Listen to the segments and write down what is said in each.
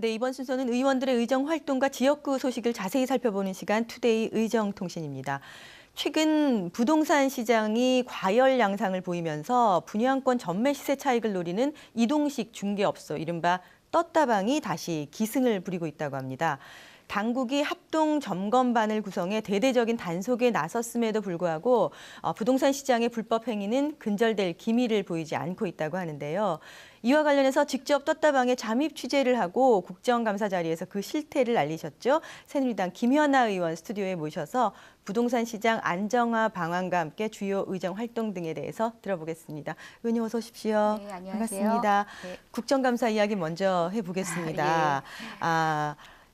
네, 이번 순서는 의원들의 의정 활동과 지역구 소식을 자세히 살펴보는 시간 투데이 의정통신입니다. 최근 부동산 시장이 과열 양상을 보이면서 분양권 전매 시세 차익을 노리는 이동식 중개업소, 이른바 떴다방이 다시 기승을 부리고 있다고 합니다. 당국이 합동 점검반을 구성해 대대적인 단속에 나섰음에도 불구하고 부동산 시장의 불법 행위는 근절될 기미를 보이지 않고 있다고 하는데요. 이와 관련해서 직접 떴다방에 잠입 취재를 하고 국정감사 자리에서 그 실태를 알리셨죠. 새누리당 김연아 의원 스튜디오에 모셔서 부동산 시장 안정화 방안과 함께 주요 의정 활동 등에 대해서 들어보겠습니다. 의원님 어서 오십시오. 네, 안녕하세요. 반갑습니다. 네. 국정감사 이야기 먼저 해보겠습니다.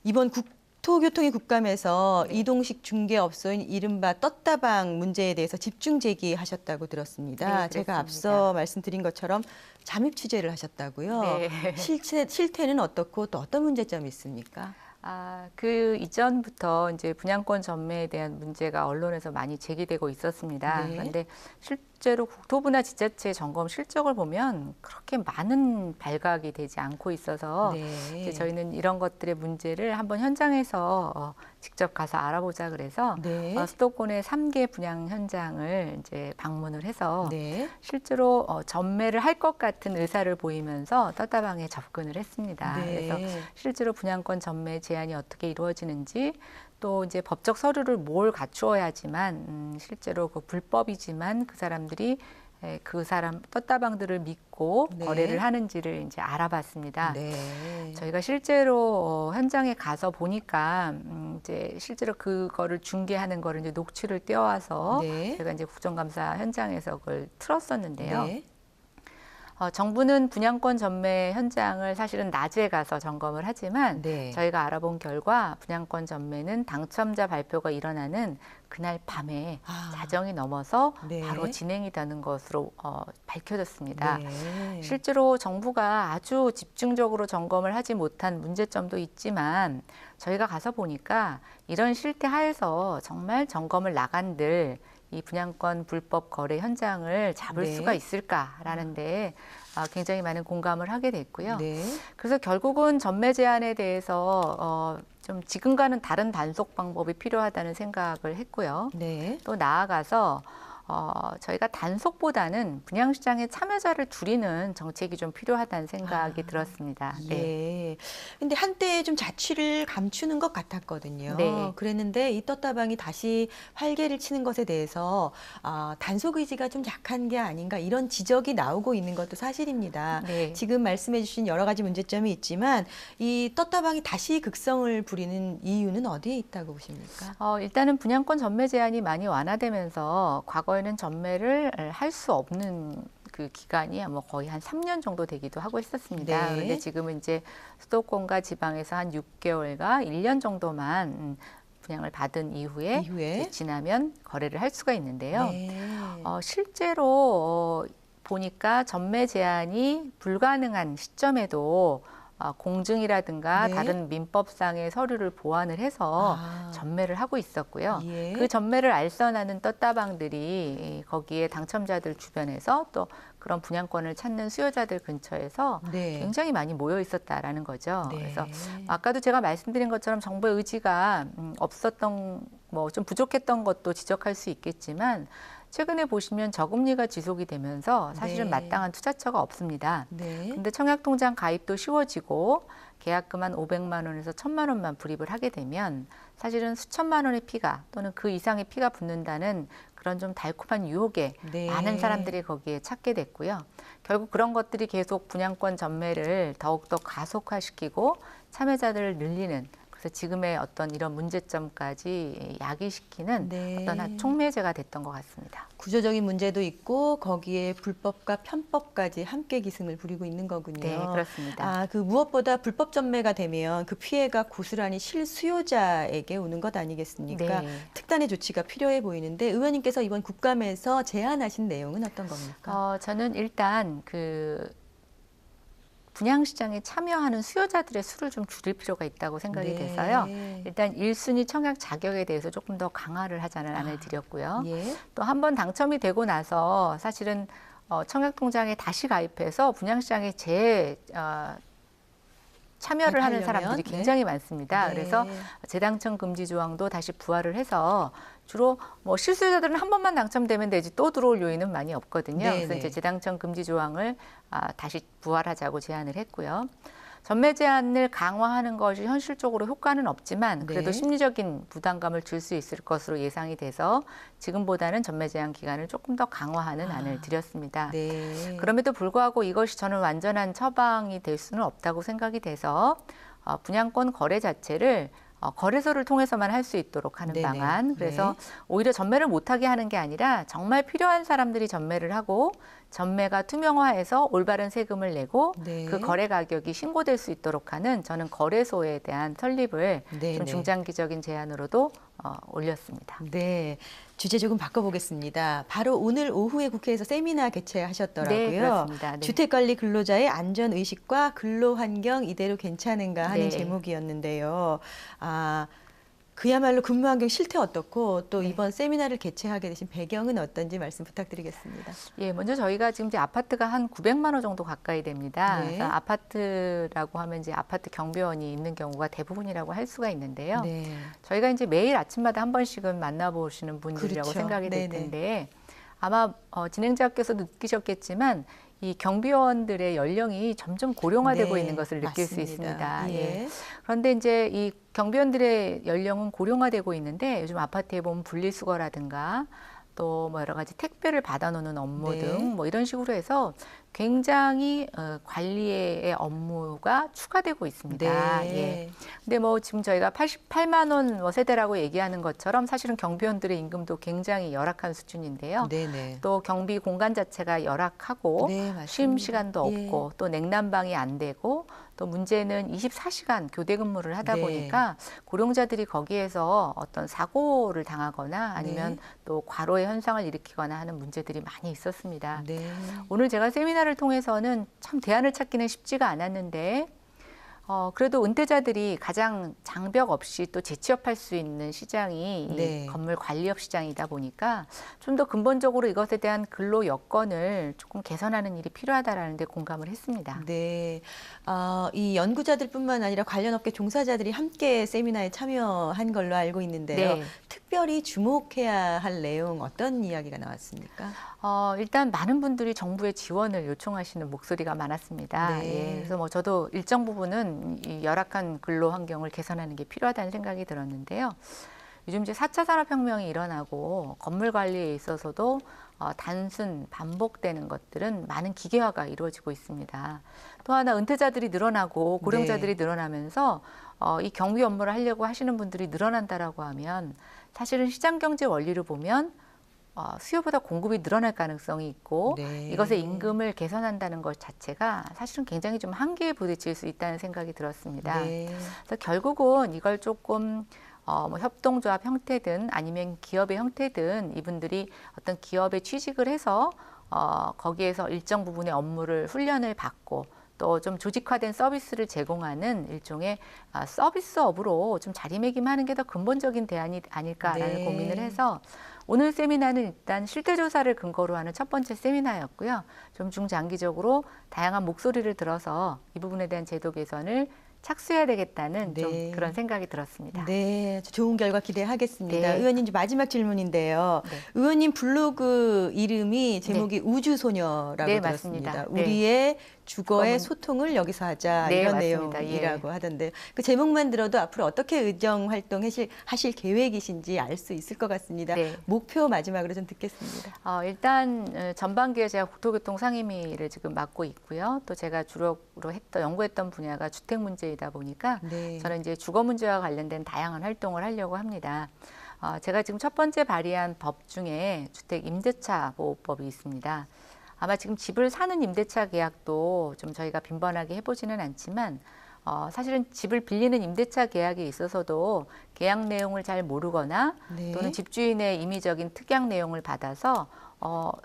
이번 국토교통위 국감에서 네. 이동식 중개업소인 이른바 떴다방 문제에 대해서 집중 제기하셨다고 들었습니다. 네, 제가 그렇습니다. 앞서 말씀드린 것처럼 잠입 취재를 하셨다고요. 네. 실태는 어떻고 또 어떤 문제점이 있습니까? 그 이전부터 이제 분양권 전매에 대한 문제가 언론에서 많이 제기되고 있었습니다. 네. 그런데 실제로 국토부나 지자체 점검 실적을 보면 그렇게 많은 발각이 되지 않고 있어서 이제 저희는 이런 것들의 문제를 한번 현장에서 직접 가서 알아보자 그래서 수도권의 3개 분양 현장을 이제 방문을 해서 실제로 전매를 할 것 같은 의사를 보이면서 떴다방에 접근을 했습니다. 그래서 실제로 분양권 전매 제한이 어떻게 이루어지는지 또 이제 법적 서류를 뭘 갖추어야지만 실제로 그 불법이지만 그 사람들이 그 사람 떴다방들을 믿고 거래를 하는지를 이제 알아봤습니다. 저희가 실제로 현장에 가서 보니까 이제 실제로 그거를 중개하는 거를 이제 녹취를 떼어와서 제가 이제 국정감사 현장에서 그걸 틀었었는데요. 정부는 분양권 전매 현장을 사실은 낮에 가서 점검을 하지만 저희가 알아본 결과 분양권 전매는 당첨자 발표가 일어나는 그날 밤에 자정이 넘어서 바로 진행이 되는 것으로 밝혀졌습니다. 실제로 정부가 아주 집중적으로 점검을 하지 못한 문제점도 있지만 저희가 가서 보니까 이런 실태 하에서 정말 점검을 나간들 이 분양권 불법 거래 현장을 잡을 수가 있을까라는 데 굉장히 많은 공감을 하게 됐고요. 그래서 결국은 전매 제한에 대해서 좀 지금과는 다른 단속 방법이 필요하다는 생각을 했고요. 또 나아가서 저희가 단속보다는 분양시장의 참여자를 줄이는 정책이 좀 필요하다는 생각이 들었습니다. 근데 한때 좀 자취를 감추는 것 같았거든요. 그랬는데 이 떴다방이 다시 활개를 치는 것에 대해서 단속 의지가 좀 약한 게 아닌가 이런 지적이 나오고 있는 것도 사실입니다. 지금 말씀해 주신 여러 가지 문제점이 있지만 이 떴다방이 다시 극성을 부리는 이유는 어디에 있다고 보십니까? 일단은 분양권 전매 제한이 많이 완화되면서 과거에는 전매를 할 수 없는 그 기간이 뭐 거의 한 3년 정도 되기도 하고 있었습니다. 그런데 지금은 이제 수도권과 지방에서 한 6개월과 1년 정도만 분양을 받은 이후에 지나면 거래를 할 수가 있는데요. 실제로 보니까 전매 제한이 불가능한 시점에도 공증이라든가 다른 민법상의 서류를 보완을 해서 전매를 하고 있었고요. 그 전매를 알선하는 떴다방들이 거기에 당첨자들 주변에서 또 그런 분양권을 찾는 수요자들 근처에서 굉장히 많이 모여 있었다라는 거죠. 그래서 아까도 제가 말씀드린 것처럼 정부의 의지가 없었던 뭐 좀 부족했던 것도 지적할 수 있겠지만 최근에 보시면 저금리가 지속이 되면서 사실은 마땅한 투자처가 없습니다. 근데 청약통장 가입도 쉬워지고 계약금 한 500만 원에서 1000만 원만 불입을 하게 되면 사실은 수천만 원의 피가 또는 그 이상의 피가 붙는다는 그런 좀 달콤한 유혹에 많은 사람들이 거기에 찾게 됐고요. 결국 그런 것들이 계속 분양권 전매를 더욱더 가속화시키고 참여자들을 늘리는 그래서 지금의 어떤 이런 문제점까지 야기시키는 어떤 촉매제가 됐던 것 같습니다. 구조적인 문제도 있고 거기에 불법과 편법까지 함께 기승을 부리고 있는 거군요. 네, 그렇습니다. 그 무엇보다 불법 전매가 되면 그 피해가 고스란히 실수요자에게 오는 것 아니겠습니까? 특단의 조치가 필요해 보이는데 의원님께서 이번 국감에서 제안하신 내용은 어떤 겁니까? 저는 일단 분양시장에 참여하는 수요자들의 수를 좀 줄일 필요가 있다고 생각이 돼서요. 일단 1순위 청약 자격에 대해서 조금 더 강화를 하자는 안을 드렸고요. 또 한 번 당첨이 되고 나서 사실은 청약통장에 다시 가입해서 분양시장에 참여를 하는 가입하려면? 사람들이 네. 굉장히 많습니다. 네. 그래서 재당첨 금지 조항도 다시 부활을 해서 주로 뭐 실수요자들은 한 번만 당첨되면 되지 또 들어올 요인은 많이 없거든요. 네, 그래서 네. 이제 재당첨 금지 조항을 다시 부활하자고 제안을 했고요. 전매 제한을 강화하는 것이 현실적으로 효과는 없지만 그래도 네. 심리적인 부담감을 줄 수 있을 것으로 예상이 돼서 지금보다는 전매 제한 기간을 조금 더 강화하는 안을 드렸습니다. 네. 그럼에도 불구하고 이것이 저는 완전한 처방이 될 수는 없다고 생각이 돼서 분양권 거래 자체를 거래소를 통해서만 할 수 있도록 하는 네네. 방안. 그래서 네. 오히려 전매를 못하게 하는 게 아니라 정말 필요한 사람들이 전매를 하고 전매가 투명화해서 올바른 세금을 내고 네. 그 거래 가격이 신고될 수 있도록 하는 저는 거래소에 대한 설립을 네네. 좀 중장기적인 제안으로도 올렸습니다. 네. 주제 조금 바꿔보겠습니다. 바로 오늘 오후에 국회에서 세미나 개최하셨더라고요. 네, 그렇습니다. 네. 주택관리 근로자의 안전의식과 근로환경 이대로 괜찮은가 하는 네. 제목이었는데요. 그야말로 근무 환경 실태 어떻고 또 네. 이번 세미나를 개최하게 되신 배경은 어떤지 말씀 부탁드리겠습니다. 예, 먼저 저희가 지금 이제 아파트가 한 900만 호 정도 가까이 됩니다. 네. 그래서 아파트라고 하면 이제 아파트 경비원이 있는 경우가 대부분이라고 할 수가 있는데요. 네. 저희가 이제 매일 아침마다 한 번씩은 만나보시는 분들이라고 그렇죠. 생각이 될 네네. 텐데 아마 진행자께서도 느끼셨겠지만 이 경비원들의 연령이 점점 고령화되고 네, 있는 것을 느낄 수 맞습니다. 있습니다. 예. 그런데 이제 이 경비원들의 연령은 고령화되고 있는데 요즘 아파트에 보면 분리수거라든가 또 뭐 여러 가지 택배를 받아놓는 업무 네. 등 뭐 이런 식으로 해서 굉장히 관리의 업무가 추가되고 있습니다. 네. 예. 근데 뭐 지금 저희가 88만 원 세대라고 얘기하는 것처럼 사실은 경비원들의 임금도 굉장히 열악한 수준인데요. 네네. 또 경비 공간 자체가 열악하고 네, 맞습니다. 쉼 시간도 예. 없고 또 냉난방이 안 되고 또 문제는 24시간 교대 근무를 하다 네. 보니까 고령자들이 거기에서 어떤 사고를 당하거나 아니면 네. 또 과로의 현상을 일으키거나 하는 문제들이 많이 있었습니다. 네. 오늘 제가 세미나를 통해서는 참 대안을 찾기는 쉽지가 않았는데 그래도 은퇴자들이 가장 장벽 없이 또 재취업할 수 있는 시장이 네. 이 건물 관리업 시장이다 보니까 좀 더 근본적으로 이것에 대한 근로 여건을 조금 개선하는 일이 필요하다라는 데 공감을 했습니다. 네. 이 연구자들뿐만 아니라 관련 업계 종사자들이 함께 세미나에 참여한 걸로 알고 있는데요. 네. 특별히 주목해야 할 내용 어떤 이야기가 나왔습니까? 일단 많은 분들이 정부의 지원을 요청하시는 목소리가 많았습니다. 네. 예, 그래서 뭐 저도 일정 부분은 이 열악한 근로 환경을 개선하는 게 필요하다는 생각이 들었는데요. 요즘 이제 4차 산업혁명이 일어나고 건물 관리에 있어서도 단순 반복되는 것들은 많은 기계화가 이루어지고 있습니다. 또 하나 은퇴자들이 늘어나고 고령자들이 네. 늘어나면서 이 경비 업무를 하려고 하시는 분들이 늘어난다라고 하면 사실은 시장 경제 원리를 보면 수요보다 공급이 늘어날 가능성이 있고 네. 이것의 임금을 개선한다는 것 자체가 사실은 굉장히 좀 한계에 부딪힐 수 있다는 생각이 들었습니다. 네. 그래서 결국은 이걸 조금 뭐 협동조합 형태든 아니면 기업의 형태든 이분들이 어떤 기업에 취직을 해서 거기에서 일정 부분의 업무를 훈련을 받고 또 좀 조직화된 서비스를 제공하는 일종의 서비스업으로 좀 자리매김하는 게 더 근본적인 대안이 아닐까라는 네. 고민을 해서 오늘 세미나는 일단 실태조사를 근거로 하는 첫 번째 세미나였고요. 좀 중장기적으로 다양한 목소리를 들어서 이 부분에 대한 제도 개선을 착수해야 되겠다는 네. 좀 그런 생각이 들었습니다. 네, 좋은 결과 기대하겠습니다. 네. 의원님 이제 마지막 질문인데요. 네. 의원님 블로그 이름이 제목이 우주소녀라고 네, 들었습니다. 맞습니다. 네. 우리의 주거의 주거문- 소통을 여기서 하자 네, 이런 맞습니다. 내용이라고 하던데 그 제목만 들어도 앞으로 어떻게 의정 활동 하실 계획이신지 알 수 있을 것 같습니다. 네. 목표 마지막으로 좀 듣겠습니다. 일단 전반기에 제가 국토교통 상임위를 지금 맡고 있고요. 또 제가 주로 연구했던 분야가 주택 문제이다 보니까 네. 저는 이제 주거 문제와 관련된 다양한 활동을 하려고 합니다. 제가 지금 첫 번째 발의한 법 중에 주택 임대차 보호법이 있습니다. 아마 지금 집을 사는 임대차 계약도 좀 저희가 빈번하게 해보지는 않지만 사실은 집을 빌리는 임대차 계약에 있어서도 계약 내용을 잘 모르거나 네. 또는 집주인의 임의적인 특약 내용을 받아서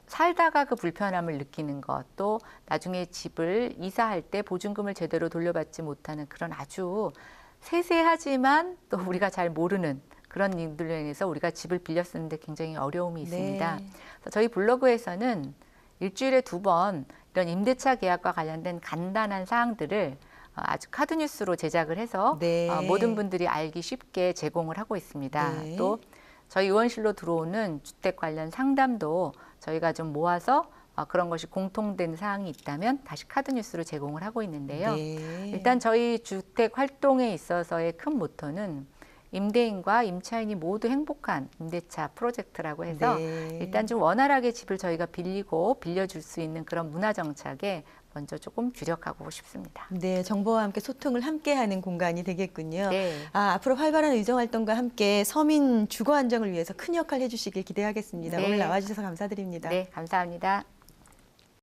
살다가 그 불편함을 느끼는 것, 또 나중에 집을 이사할 때 보증금을 제대로 돌려받지 못하는 그런 아주 세세하지만 또 우리가 잘 모르는 그런 일들로 인해서 우리가 집을 빌려 쓰는데 굉장히 어려움이 있습니다. 네. 그래서 저희 블로그에서는 일주일에 2번 이런 임대차 계약과 관련된 간단한 사항들을 아주 카드 뉴스로 제작을 해서 네. 모든 분들이 알기 쉽게 제공을 하고 있습니다. 네. 또 저희 의원실로 들어오는 주택 관련 상담도 저희가 좀 모아서 그런 것이 공통된 사항이 있다면 다시 카드 뉴스로 제공을 하고 있는데요. 네. 일단 저희 주택 활동에 있어서의 큰 모토는 임대인과 임차인이 모두 행복한 임대차 프로젝트라고 해서 네. 일단 좀 원활하게 집을 저희가 빌리고 빌려줄 수 있는 그런 문화 정착에 먼저 조금 주력하고 싶습니다. 네, 정보와 함께 소통을 함께하는 공간이 되겠군요. 네. 앞으로 활발한 의정 활동과 함께 서민 주거 안정을 위해서 큰 역할 해주시길 기대하겠습니다. 네. 오늘 나와주셔서 감사드립니다. 네, 감사합니다.